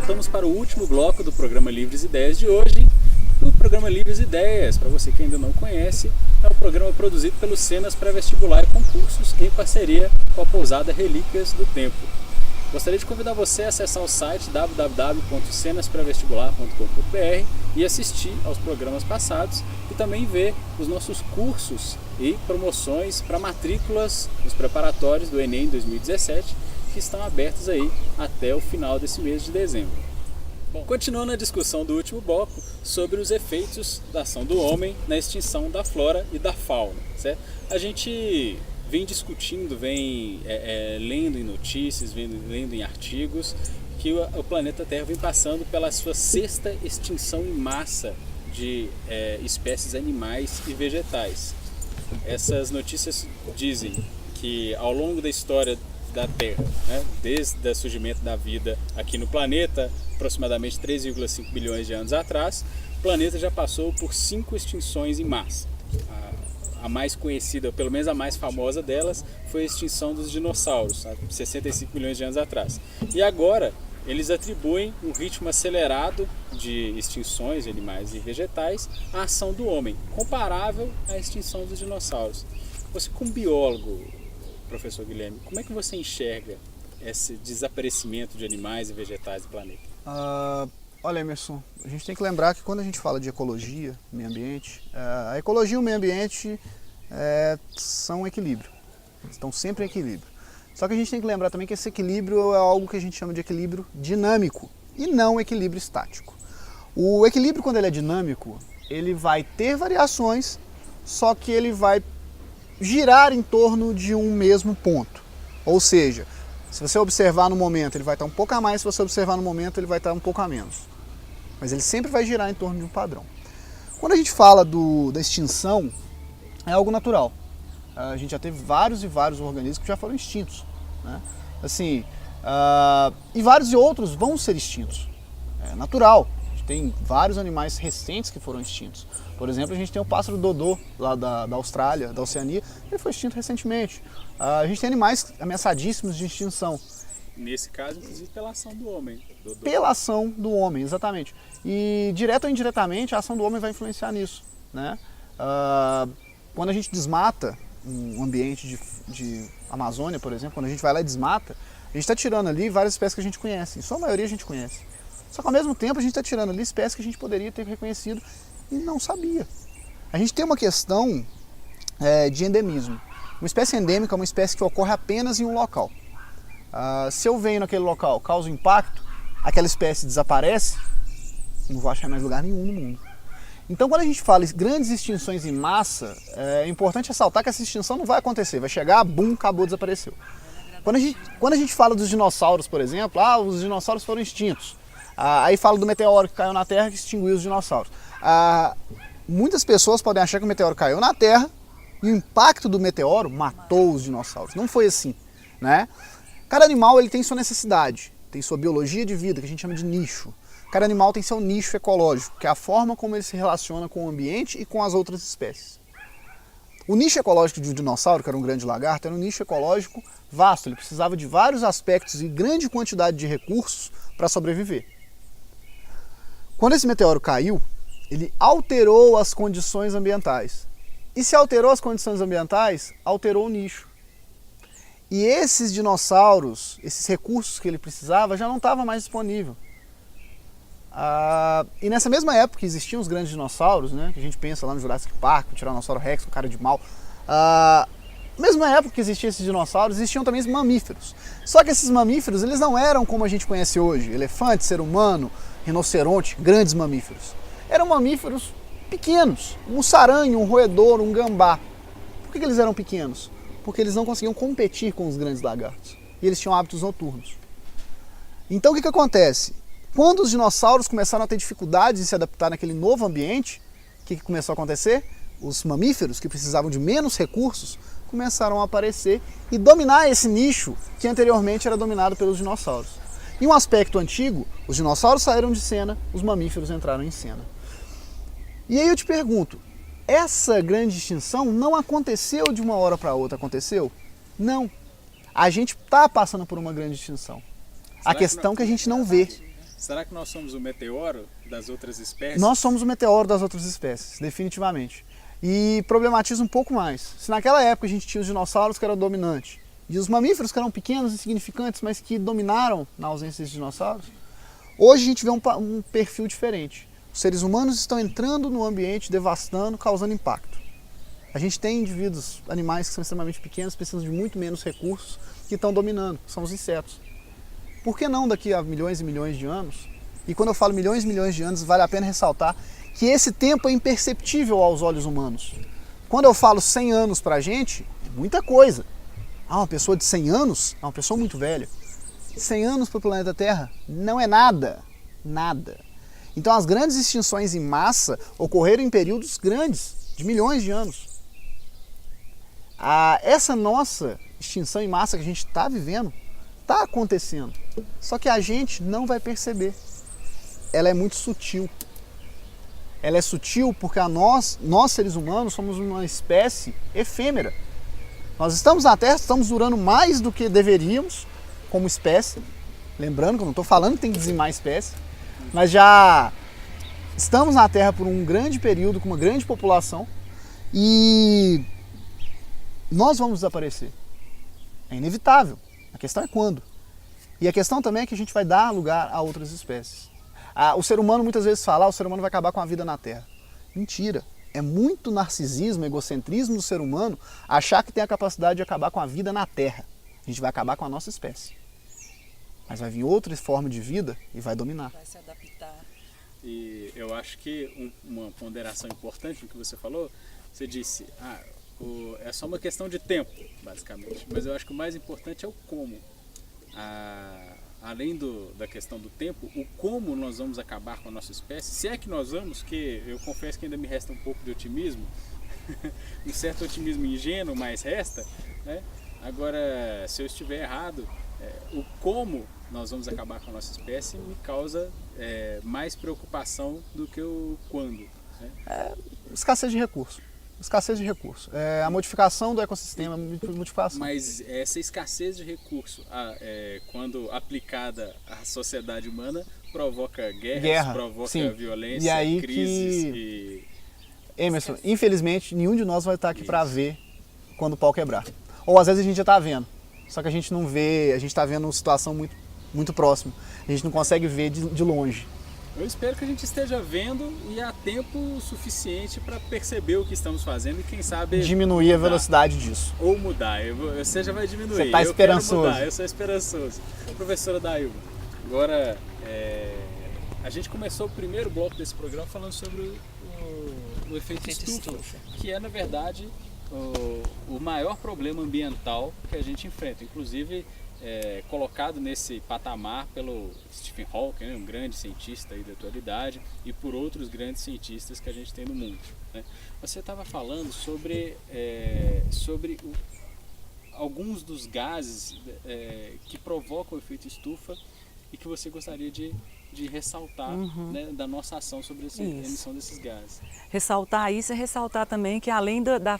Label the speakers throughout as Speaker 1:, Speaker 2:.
Speaker 1: voltamos para o último bloco do programa Livres Ideias de hoje. O programa Livres Ideias, para você que ainda não conhece, é um programa produzido pelo Cenas Pré-Vestibular e Concursos em parceria com a pousada Relíquias do Tempo. Gostaria de convidar você a acessar o site www.cenasprevestibular.com.br e assistir aos programas passados e também ver os nossos cursos e promoções para matrículas nos preparatórios do Enem 2017 que estão abertos aí até o final desse mês de dezembro. Bom, continuando a discussão do último bloco sobre os efeitos da ação do homem na extinção da flora e da fauna, certo? A gente vem discutindo, vem lendo em notícias, lendo em artigos que o planeta Terra vem passando pela sua sexta extinção em massa de espécies animais e vegetais. Essas notícias dizem que ao longo da história da Terra, né, desde o surgimento da vida aqui no planeta, aproximadamente 3,5 bilhões de anos atrás, o planeta já passou por 5 extinções em massa. A mais conhecida, ou pelo menos a mais famosa delas, foi a extinção dos dinossauros, há 65 milhões de anos atrás. E agora eles atribuem um ritmo acelerado de extinções de animais e vegetais à ação do homem, comparável à extinção dos dinossauros. Você, como biólogo, professor Guilherme, como é que você enxerga esse desaparecimento de animais e vegetais do planeta?
Speaker 2: Olha, Emerson, a gente tem que lembrar que quando a gente fala de ecologia, meio ambiente, a ecologia e o meio ambiente são um equilíbrio, estão sempre em equilíbrio. Só que a gente tem que lembrar também que esse equilíbrio é algo que a gente chama de equilíbrio dinâmico e não equilíbrio estático. O equilíbrio, quando ele é dinâmico, ele vai ter variações, só que ele vai girar em torno de um mesmo ponto. Ou seja, se você observar no momento, ele vai estar um pouco a mais, se você observar no momento, ele vai estar um pouco a menos. Mas ele sempre vai girar em torno de um padrão. Quando a gente fala da extinção, é algo natural. A gente já teve vários e vários organismos que já foram extintos, né? Assim, e vários e outros vão ser extintos. É natural. A gente tem vários animais recentes que foram extintos. Por exemplo, a gente tem o pássaro dodô, lá da Austrália, da Oceania, ele foi extinto recentemente. A gente tem animais ameaçadíssimos de extinção.
Speaker 1: Nesse caso, inclusive, pela ação do homem.
Speaker 2: Pela ação do homem, exatamente. E, direto ou indiretamente, a ação do homem vai influenciar nisso, né? Quando a gente desmata um ambiente de Amazônia, por exemplo, quando a gente vai lá e desmata, a gente está tirando ali várias espécies que a gente conhece. Em sua maioria a gente conhece. Só que, ao mesmo tempo, a gente está tirando ali espécies que a gente poderia ter reconhecido e não sabia. A gente tem uma questão de endemismo. Uma espécie endêmica é uma espécie que ocorre apenas em um local. Se eu venho naquele local, causo impacto, aquela espécie desaparece, não vou achar mais lugar nenhum no mundo. Então, quando a gente fala em grandes extinções em massa, é importante ressaltar que essa extinção não vai acontecer, vai chegar, bum, acabou, desapareceu. Quando a gente fala dos dinossauros, por exemplo, os dinossauros foram extintos. Aí fala do meteoro que caiu na Terra que extinguiu os dinossauros. Muitas pessoas podem achar que o meteoro caiu na Terra e o impacto do meteoro matou os dinossauros. Não foi assim, né? Cada animal ele tem sua necessidade, tem sua biologia de vida, que a gente chama de nicho. Cada animal tem seu nicho ecológico, que é a forma como ele se relaciona com o ambiente e com as outras espécies. O nicho ecológico de um dinossauro, que era um grande lagarto, era um nicho ecológico vasto. Ele precisava de vários aspectos e grande quantidade de recursos para sobreviver. Quando esse meteoro caiu, ele alterou as condições ambientais. E se alterou as condições ambientais, alterou o nicho. E esses dinossauros, esses recursos que ele precisava, já não estavam mais disponíveis. E nessa mesma época que existiam os grandes dinossauros, né, que a gente pensa lá no Jurassic Park, o Tiranossauro Rex, o cara de mal, na mesma época que existiam esses dinossauros, existiam também os mamíferos. Só que esses mamíferos, eles não eram como a gente conhece hoje, elefante, ser humano, rinoceronte, grandes mamíferos. Eram mamíferos pequenos, um mussaranho, um roedor, um gambá. Por que eles eram pequenos? Porque eles não conseguiam competir com os grandes lagartos. E eles tinham hábitos noturnos. Então o que acontece? Quando os dinossauros começaram a ter dificuldades de se adaptar naquele novo ambiente, o que começou a acontecer? Os mamíferos, que precisavam de menos recursos, começaram a aparecer e dominar esse nicho que anteriormente era dominado pelos dinossauros. Em um aspecto antigo, os dinossauros saíram de cena, os mamíferos entraram em cena. E aí eu te pergunto, essa grande extinção não aconteceu de uma hora para outra, aconteceu? Não. A gente está passando por uma grande extinção. A questão que a gente não vê.
Speaker 1: Será que nós somos o meteoro das outras espécies?
Speaker 2: Nós somos o meteoro das outras espécies, definitivamente. E problematiza um pouco mais. Se naquela época a gente tinha os dinossauros que eram dominantes, e os mamíferos que eram pequenos e insignificantes, mas que dominaram na ausência desses dinossauros, hoje a gente vê um perfil diferente. Os seres humanos estão entrando no ambiente, devastando, causando impacto. A gente tem indivíduos, animais que são extremamente pequenos, precisam de muito menos recursos, que estão dominando, que são os insetos. Por que não daqui a milhões e milhões de anos? E quando eu falo milhões e milhões de anos, vale a pena ressaltar que esse tempo é imperceptível aos olhos humanos. Quando eu falo 100 anos pra gente, é muita coisa. Uma pessoa de 100 anos é uma pessoa muito velha. 100 anos para o planeta Terra não é nada, nada. Então as grandes extinções em massa ocorreram em períodos grandes, de milhões de anos. Essa nossa extinção em massa que a gente está vivendo, está acontecendo. Só que a gente não vai perceber. Ela é muito sutil. Ela é sutil porque nós seres humanos, somos uma espécie efêmera. Nós estamos na Terra, estamos durando mais do que deveríamos como espécie. Lembrando que eu não estou falando que tem que dizimar a espécie, mas já estamos na Terra por um grande período, com uma grande população, e nós vamos desaparecer. É inevitável. A questão é quando. E a questão também é que a gente vai dar lugar a outras espécies. O ser humano muitas vezes fala, o ser humano vai acabar com a vida na Terra. Mentira. É muito narcisismo, egocentrismo do ser humano achar que tem a capacidade de acabar com a vida na Terra. A gente vai acabar com a nossa espécie. Mas vai vir outra forma de vida e vai dominar.
Speaker 3: Vai se adaptar.
Speaker 1: E eu acho que uma ponderação importante no que você falou, você disse, é só uma questão de tempo, basicamente. Mas eu acho que o mais importante é o como. Além da questão do tempo, o como nós vamos acabar com a nossa espécie, se é que nós vamos, que eu confesso que ainda me resta um pouco de otimismo, um certo otimismo ingênuo, mas resta, né? Agora, se eu estiver errado, o como nós vamos acabar com a nossa espécie me causa mais preocupação do que o quando. Né?
Speaker 2: Escassez de recursos. Escassez de recursos. A modificação do ecossistema, modificação.
Speaker 1: Mas essa escassez de recurso, quando aplicada à sociedade humana, provoca guerras, provoca
Speaker 2: sim.
Speaker 1: violência,
Speaker 2: e aí
Speaker 1: crises
Speaker 2: Emerson, infelizmente, nenhum de nós vai estar aqui para ver quando o pau quebrar. Ou às vezes a gente já está vendo, só que a gente não vê, a gente está vendo uma situação muito, muito próxima. A gente não consegue ver de longe.
Speaker 1: Eu espero que a gente esteja vendo e há tempo suficiente para perceber o que estamos fazendo e quem sabe
Speaker 2: diminuir a velocidade disso.
Speaker 1: Ou mudar. Você já vai diminuir.
Speaker 2: Você está esperançoso.
Speaker 1: Eu sou esperançoso. Professora Dailma, agora a gente começou o primeiro bloco desse programa falando sobre o efeito estufa, que é na verdade o maior problema ambiental que a gente enfrenta. Inclusive colocado nesse patamar pelo Stephen Hawking, né, um grande cientista aí da atualidade, e por outros grandes cientistas que a gente tem no mundo. Né? Você estava falando sobre alguns dos gases que provocam o efeito estufa e que você gostaria de ressaltar né, da nossa ação sobre a emissão desses gases.
Speaker 3: Ressaltar isso é ressaltar também que além da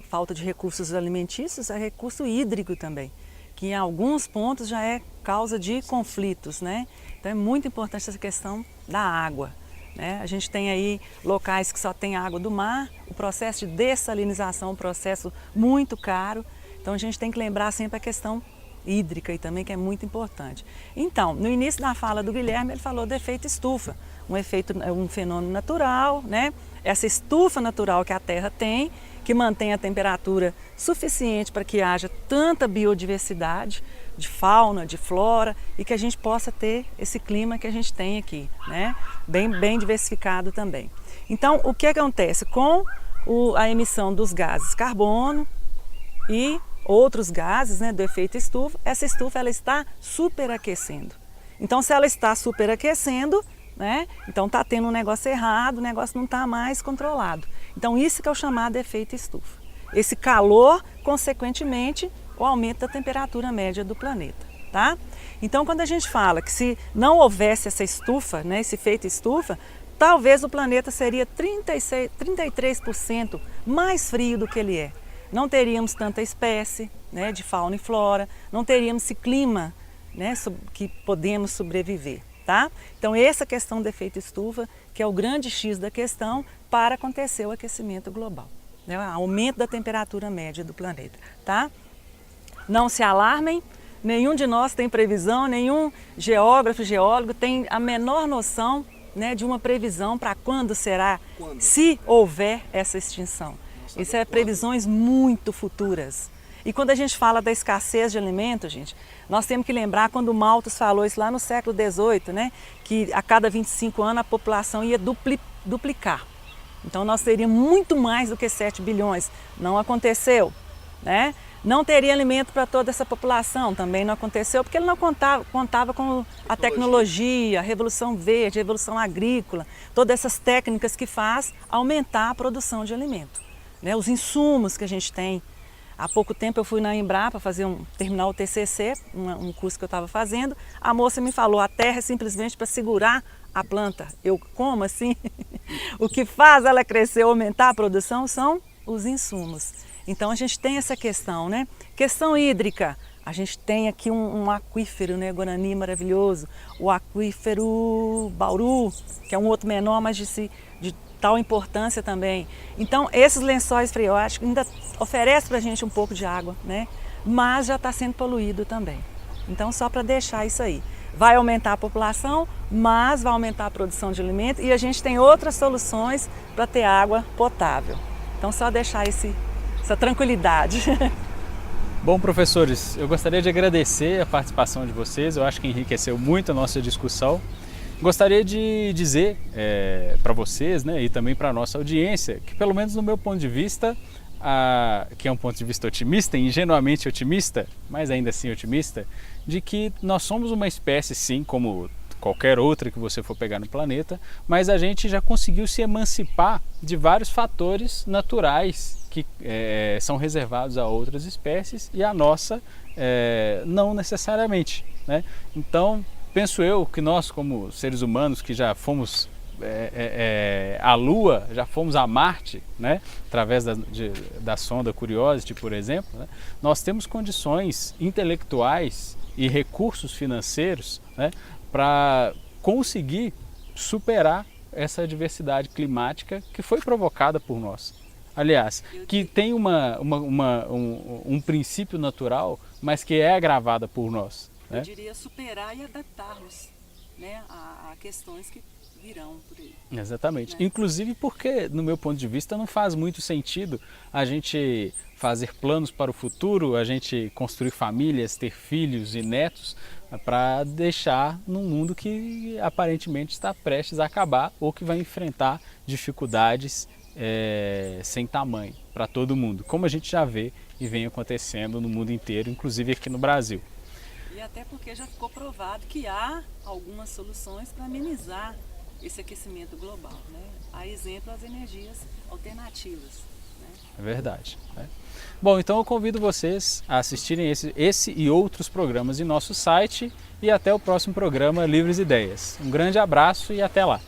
Speaker 3: falta de recursos alimentícios, é recurso hídrico também, que em alguns pontos já é causa de conflitos, né? Então é muito importante essa questão da água, né? A gente tem aí locais que só tem água do mar, o processo de dessalinização é um processo muito caro, então a gente tem que lembrar sempre a questão hídrica e também que é muito importante. Então, no início da fala do Guilherme, ele falou do efeito estufa, um fenômeno natural, né? Essa estufa natural que a Terra tem, que mantém a temperatura suficiente para que haja tanta biodiversidade de fauna, de flora e que a gente possa ter esse clima que a gente tem aqui, né? Bem diversificado também. Então, o que acontece com a emissão dos gases carbono e outros gases, né, do efeito estufa? Essa estufa ela está superaquecendo. Então, se ela está superaquecendo, né, então está tendo um negócio errado, o negócio não está mais controlado. Então isso que é o chamado efeito estufa. Esse calor, consequentemente, o aumento da temperatura média do planeta, tá? Então quando a gente fala que se não houvesse essa estufa, né, esse efeito estufa, talvez o planeta seria 33% mais frio do que ele é. Não teríamos tanta espécie, né, de fauna e flora, não teríamos esse clima, né, que podemos sobreviver. tá? Então essa questão do efeito estufa, que é o grande X da questão para acontecer o aquecimento global, né? O aumento da temperatura média do planeta, tá? Não se alarmem, nenhum de nós tem previsão, nenhum geógrafo, geólogo tem a menor noção, né, de uma previsão para quando será, se houver essa extinção. Isso é previsões muito futuras. E quando a gente fala da escassez de alimentos, gente, nós temos que lembrar quando o Malthus falou isso lá no século XVIII, né, que a cada 25 anos a população ia duplicar. Então nós teríamos muito mais do que 7 bilhões. Não aconteceu, né? Não teria alimento para toda essa população, também não aconteceu, porque ele não contava com a tecnologia, a revolução verde, a revolução agrícola, todas essas técnicas que faz aumentar a produção de alimento, né? Os insumos que a gente tem. Há pouco tempo eu fui na Embrapa terminar o TCC, um curso que eu estava fazendo. A moça me falou, a terra é simplesmente para segurar a planta. Eu, como assim? O que faz ela crescer ou aumentar a produção são os insumos. Então a gente tem essa questão, né? Questão hídrica. A gente tem aqui um aquífero, né, Guarani maravilhoso. O aquífero Bauru, que é um outro menor, mas de tal importância também. Então esses lençóis freáticos ainda oferecem para a gente um pouco de água, né? Mas já está sendo poluído também. Então só para deixar isso aí. Vai aumentar a população, mas vai aumentar a produção de alimento e a gente tem outras soluções para ter água potável. Então só deixar essa tranquilidade.
Speaker 1: Bom, professores, eu gostaria de agradecer a participação de vocês, eu acho que enriqueceu muito a nossa discussão. Gostaria de dizer para vocês, né, e também para a nossa audiência, que pelo menos no meu ponto de vista, que é um ponto de vista otimista, ingenuamente otimista, mas ainda assim otimista, de que nós somos uma espécie, sim, como qualquer outra que você for pegar no planeta, mas a gente já conseguiu se emancipar de vários fatores naturais que são reservados a outras espécies e a nossa não necessariamente, né? Então, penso eu que nós, como seres humanos que já fomos à Lua, já fomos a Marte, né? Através da sonda Curiosity, por exemplo, né? Nós temos condições intelectuais e recursos financeiros, né, para conseguir superar essa diversidade climática que foi provocada por nós. Aliás, que tem um princípio natural, mas que é agravada por nós, né?
Speaker 3: Eu diria superar e adaptar-nos, né, a questões que virão por aí.
Speaker 1: Exatamente. Né? Inclusive porque, no meu ponto de vista, não faz muito sentido a gente fazer planos para o futuro, a gente construir famílias, ter filhos e netos, para deixar num mundo que aparentemente está prestes a acabar ou que vai enfrentar dificuldades sem tamanho para todo mundo, como a gente já vê e vem acontecendo no mundo inteiro, inclusive aqui no Brasil.
Speaker 3: E até porque já ficou provado que há algumas soluções para amenizar esse aquecimento global, né? Há exemplo as energias alternativas, né?
Speaker 1: É verdade, né? Bom, então eu convido vocês a assistirem esse e outros programas em nosso site e até o próximo programa Livres Ideias. Um grande abraço e até lá!